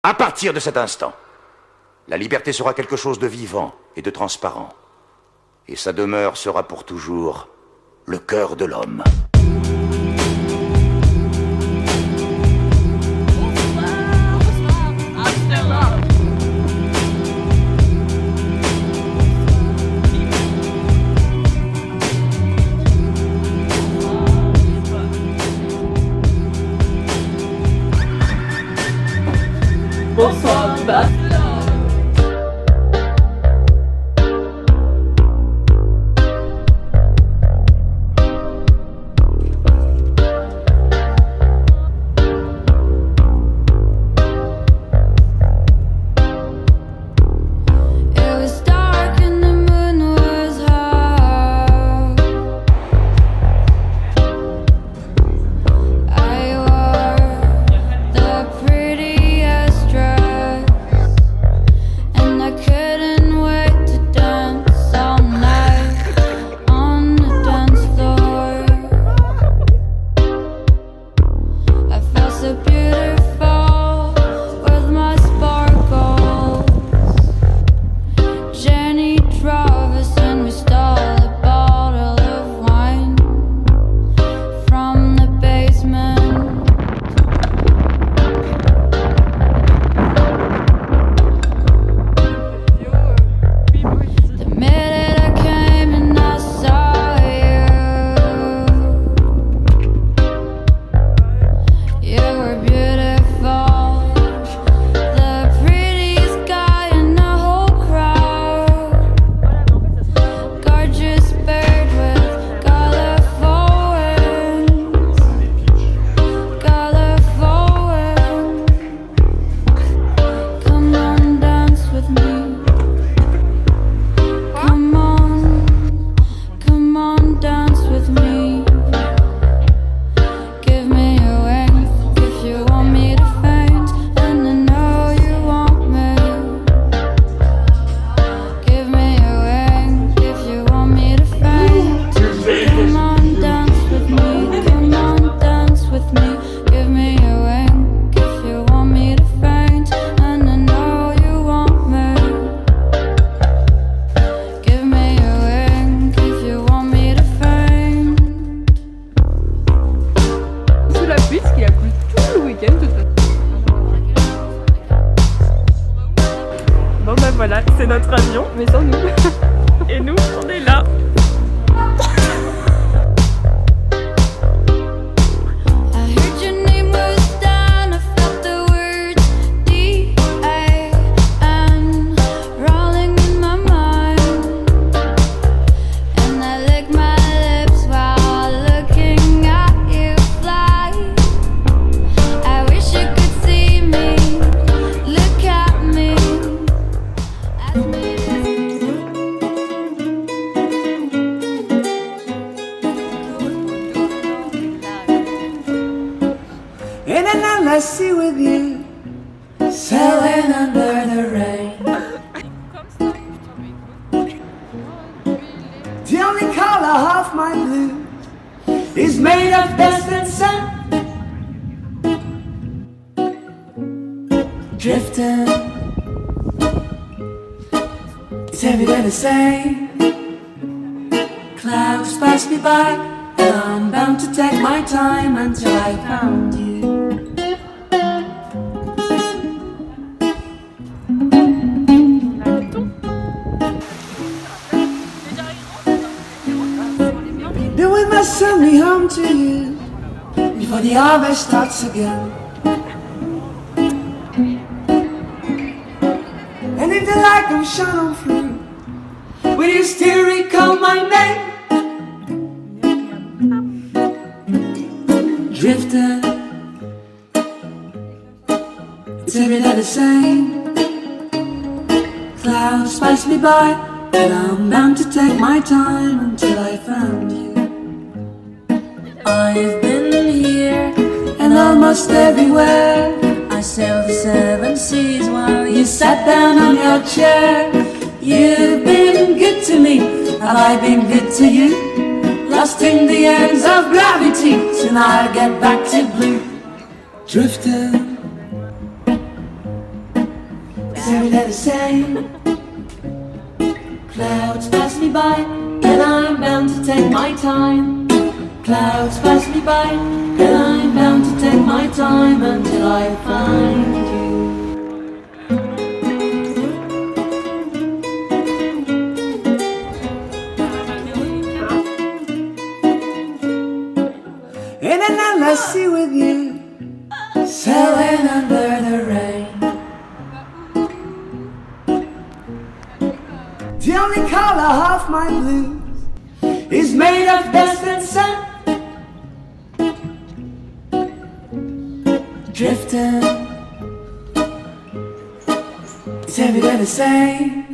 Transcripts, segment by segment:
À partir de cet instant, la liberté sera quelque chose de vivant et de transparent. Et sa demeure sera pour toujours le cœur de l'homme. Bonsoir, Barcelone. Voilà, c'est notre avion, mais sans nous. Et nous, on est là. In an endless sea with you, sailing under the rain. The only color of my blue is made of dust and sun. Drifting, it's every day the same. Clouds pass me by, and I'm bound to take my time until I found you. Then we must send me home to you before the harvest starts again. And if the light don't shine on through, will you still recall my name? Drifting, it's every day the same. Clouds pass me by, and I'm bound to take my time until I found you. I've been here And almost everywhere I sailed the seven seas while you sat down on your chair. You've been good to me, have I been good to you? Lost in the hands of gravity, soon I'll get back to blue. Drifting, Is every day the same? Clouds pass me by, and I'm bound to take my time. Clouds pass me by, and I'm bound to take my time until I find you. In an endless sea with you, sailing under the rain. The only color of my blues is made of dust and sun. Drifting, it's every day the same.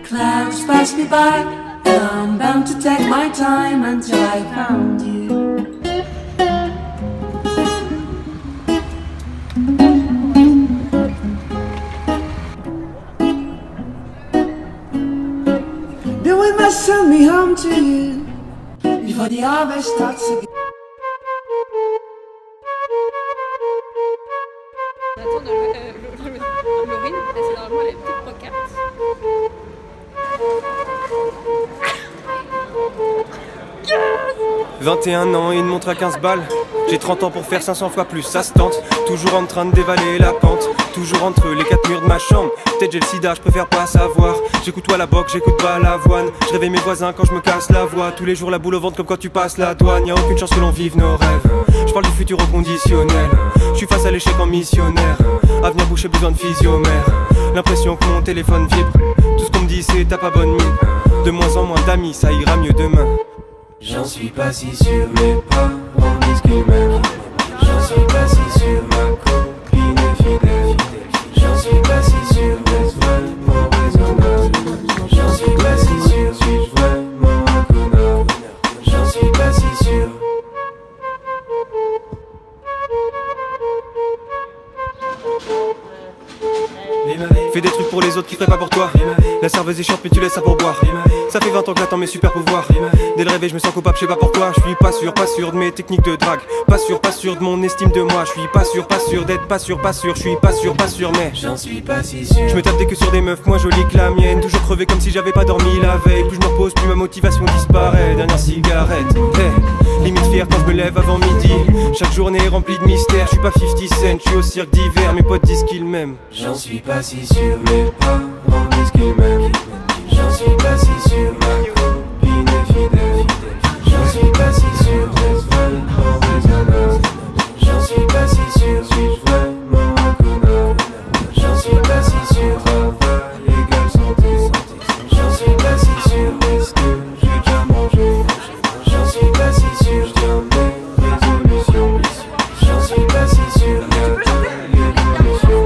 Clouds pass me by, and I'm bound to take my time until I found you. The wind must send me home to you before the harvest starts again. On attend de Laurine, c'est normalement les petites pockets. 21 ans et une montre à 15 balles. J'ai 30 ans pour faire 500 fois plus, ça se tente. Toujours en train de dévaler la pente, toujours entre les quatre murs de ma chambre. Peut-être j'ai le sida, je préfère pas savoir. J'écoute toi la boque, j'écoute pas l'avoine. Je réveille mes voisins quand je me casse la voix. Tous les jours la boule au ventre comme quand tu passes la douane. Y'a aucune chance que l'on vive nos rêves. Je parle du futur au conditionnel. Je suis face à l'échec en missionnaire. Avenir bouché, besoin de physiomère. L'impression que mon téléphone vibre. Tout ce qu'on me dit c'est t'as pas bonne mine. De moins en moins d'amis, ça ira mieux demain. J'en suis pas si sûr, mes parents disent qu'ils m'aiment. J'en suis pas si sûr, ma copine est fidèle. J'en suis pas si sûr, est-ce vraiment raisonnable? J'en suis pas si sûr, suis-je vraiment un connard? J'en suis pas si sûr. Fais des trucs pour les autres qui feraient pas pour toi. La serveuse est chiante mais tu laisses ça pour boire. Ça fait 20 ans que j'attends mes super pouvoirs. Dès le réveil je me sens coupable, je sais pas pourquoi. Je suis pas sûr de mes techniques de drague. Pas sûr de mon estime de moi. Je suis pas sûr d'être pas sûr. Je suis pas sûr mais J'en suis pas si sûr. je me tape des queues sur des meufs moins jolies que la mienne. Toujours crevé comme si j'avais pas dormi la veille. Plus je me repose, plus ma motivation disparaît. Dernière cigarette, hey. Limite fier quand je me lève avant midi. Chaque journée est remplie de mystères. Je suis pas 50 Cent, je suis au cirque d'hiver. Mes potes disent qu'ils m'aiment. J'en suis pas si sûr, mes parents disent qu'ils m'aiment. J'en suis pas si sûr, ma copine est fidèle. J'en suis pas si sûr, est-ce vraiment raisonnable? J'en suis pas si sûr, suis-je vraiment un connard? J'en suis pas si sûr, travail égale santé. J'en suis pas si sûr, est-ce que j'ai déjà mangé? J'en suis pas si sûr, je tiens mes résolutions. J'en suis pas si sûr, y'a de l'évolution.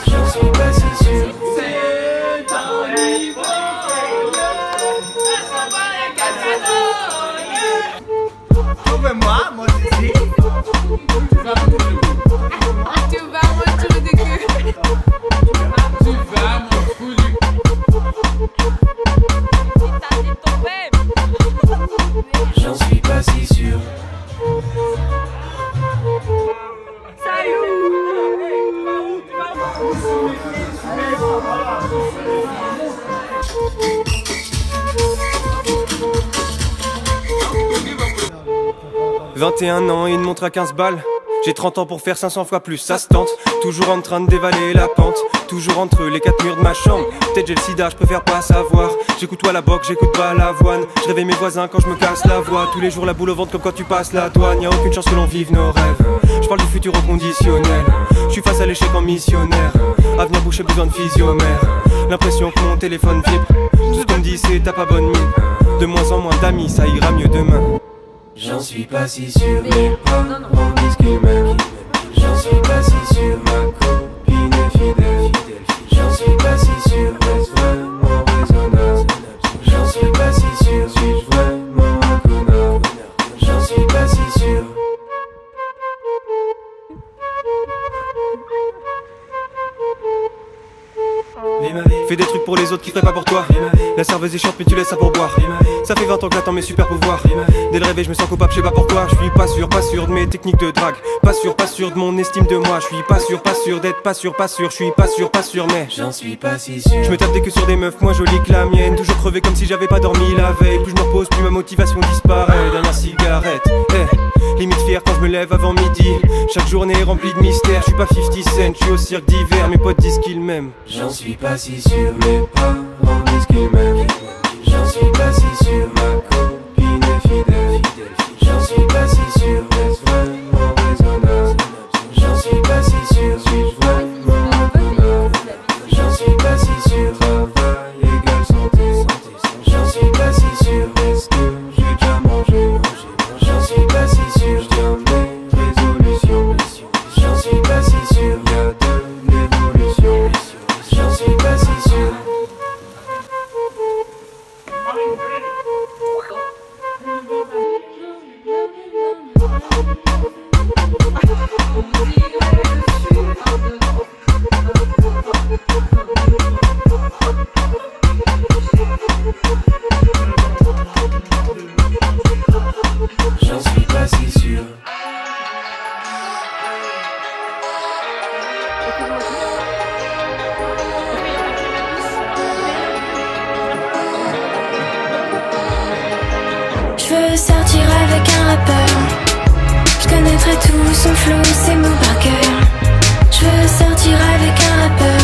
J'en suis pas si sûr. Moi aussi. Tu vas mon trou de cul. Tu vas mon trou du cul. J'en suis pas si sûr. « 21 ans et une montre à 15 balles. J'ai 30 ans pour faire 500 fois plus, ça se tente. Toujours en train de dévaler la pente. Toujours entre les quatre murs de ma chambre. Peut-être j'ai le sida, je préfère pas savoir. J'écoute toi la boque, j'écoute pas l'avoine. Je réveille mes voisins quand je me casse la voix. Tous les jours la boule au ventre comme quand tu passes la douane. Y'a aucune chance que l'on vive nos rêves. Je parle du futur au conditionnel. Je suis face à l'échec en missionnaire. Avenir bouché, besoin de physiomère. L'impression que mon téléphone vibre. Tout ce qu'on me dit c'est t'as pas bonne mine. De moins en moins d'amis, ça ira mieux demain. J'en suis pas si sûr, mes parents disent qu'ils m'aiment. J'en suis pas si sûr, ma copine est fidèle. J'en suis pas si sûr, est-ce vraiment raisonnable? J'en suis pas si sûr, suis-je vraiment un connard? J'en suis pas si sûr. Fais des trucs pour les autres qui feraient pas pour toi. La serveuse est chiante mais tu laisses ça pour boire. Ça fait 20 ans que j'attends mes super pouvoirs. Dès le réveil je me sens coupable, je sais pas pourquoi. Je suis pas sûr de mes techniques de drague. Pas sûr de mon estime de moi. Je suis pas sûr d'être pas sûr. Je suis pas sûr mais j'en suis pas si sûr. je me tape des queues sur des meufs moins jolies que la mienne. Toujours crevé comme si j'avais pas dormi la veille. Plus je me repose, plus ma motivation disparaît. Dernière cigarette, limite fier quand je me lève avant midi. Chaque journée est remplie de mystères. Je suis pas 50 Cent, je suis au cirque d'hiver. Mes potes disent qu'ils m'aiment. J'en suis pas si sûr, mes parents disent qu'ils m'aiment. J'en suis pas si sûr, ma copine est fidèle. J'en suis pas si sûr, est-ce vraiment raisonnable? J'en suis pas si sûr, suis-je vraiment raisonnable? J'en suis pas si sûr, travail égale santé. J'en suis pas si sûr, est-ce que j'ai déjà mangé? J'en suis pas si sûr, je tiens mes résolutions. J'en suis pas si sûr, y'a de l'évolution. J'en suis pas si sûr. J'en suis pas si sûr. Je veux sortir avec un rappeur. Je connaîtrai tout son flow, ses mots par cœur. Je veux sortir avec un rappeur.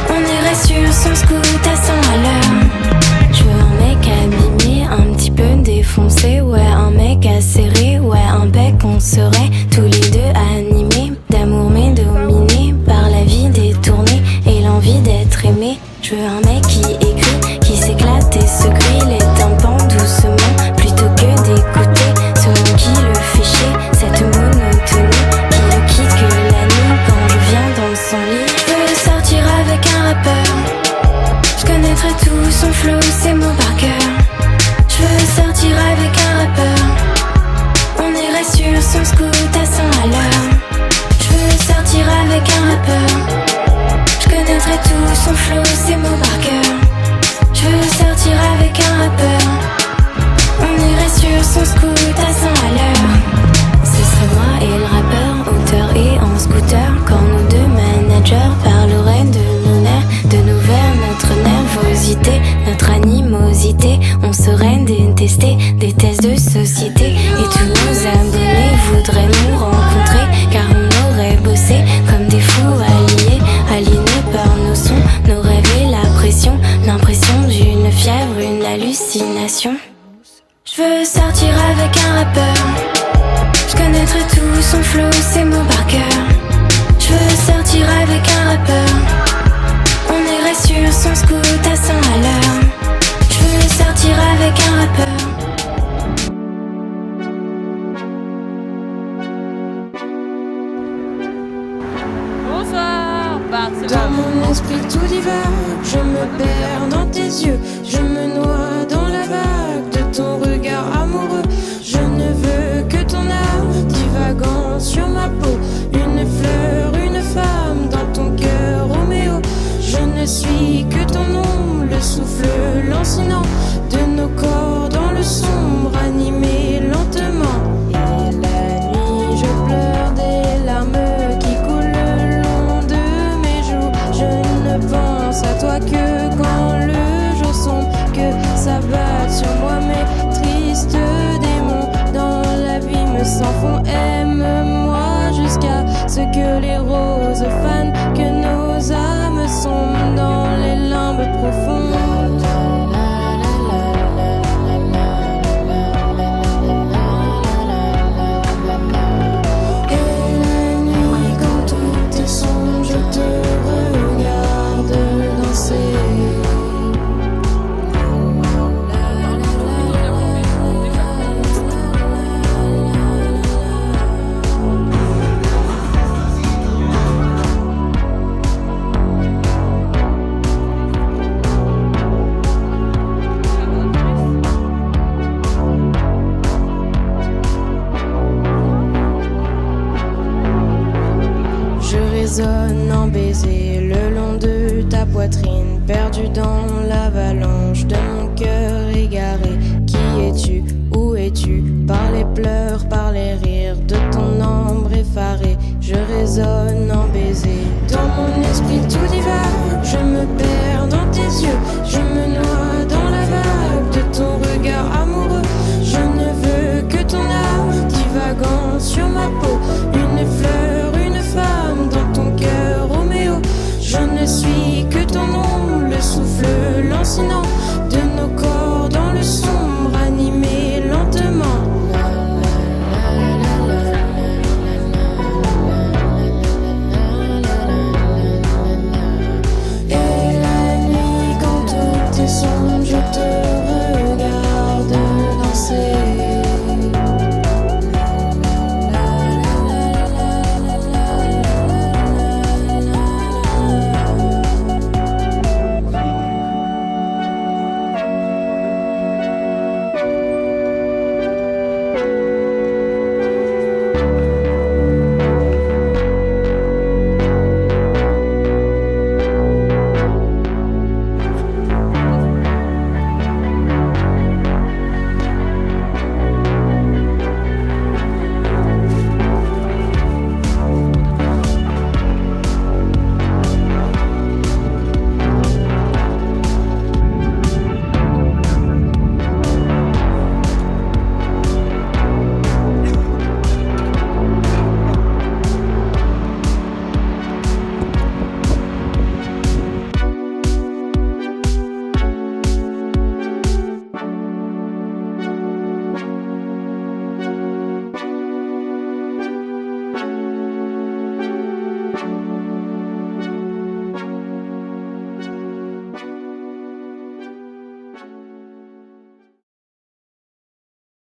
On irait sur son scoot à 100 à l'heure. Je veux un mec abîmé, un petit peu défoncé. Ouais, un mec acéré, ouais, un bec. On serait tous les deux animés d'amour mais dominés par la vie détournée et l'envie d'être aimé. Je veux un mec qui écrit, qui s'éclate et se grille les tympans doucement plutôt que d'écouter ce monde qui le fait chier, cette monotonie qui ne quitte que la nuit quand je viens dans son lit. Je veux sortir avec un rappeur. Je connaîtrai tout son flow, ses mots par cœur. Je veux sortir avec un rappeur. On irait sur son scoot à 100 à l'heure. Je veux sortir avec un rappeur. Je connaîtrai tout son flow, ses mots par cœur. Je veux sortir avec un rappeur. On irait sur son scoot à 100 à l'heure. Ce serait moi et le rappeur, auteur et en scooter. Quand nous deux managers parleraient de nos nerfs, de nos vers, notre nervosité, notre animosité. On serait détestés, des tests de société. Et tous nos abonnés voudraient nous rencontrer, car on aurait bossé comme des fous alliés, aliénés par nos sons, nos rêves et la pression, l'impression d'une fièvre, une hallucination. Je veux sortir avec un rappeur. Je connaîtrai tout son flow, ses mots par cœur. Je veux sortir avec un rappeur. On irait sur son scoot à 100 à l'heure. Je veux sortir avec un rappeur. Bonsoir, Barcelone. Dans mon esprit tout divague, je me perds dans tes yeux. Je me noie dans la vague de ton regard amoureux. Je ne veux que ton âme divagant sur ma peau. Une fleur, une femme dans ton cœur, Roméo. Je ne suis que ton ombre, le souffle lancinant de nos corps dans le sombre, animé lentement. Et la nuit, je pleure des larmes qui coulent le long de mes joues. Je ne pense à toi que quand le jour sombre, que s'abattent sur moi mes tristes démons. Dans la vie me s'en font, aime-moi jusqu'à résonne en baiser le long de ta poitrine, perdu dans l'avalanche de mon cœur égaré. Qui es-tu? Où es-tu? Par les pleurs, par les rires de ton ombre effarée, je résonne en baiser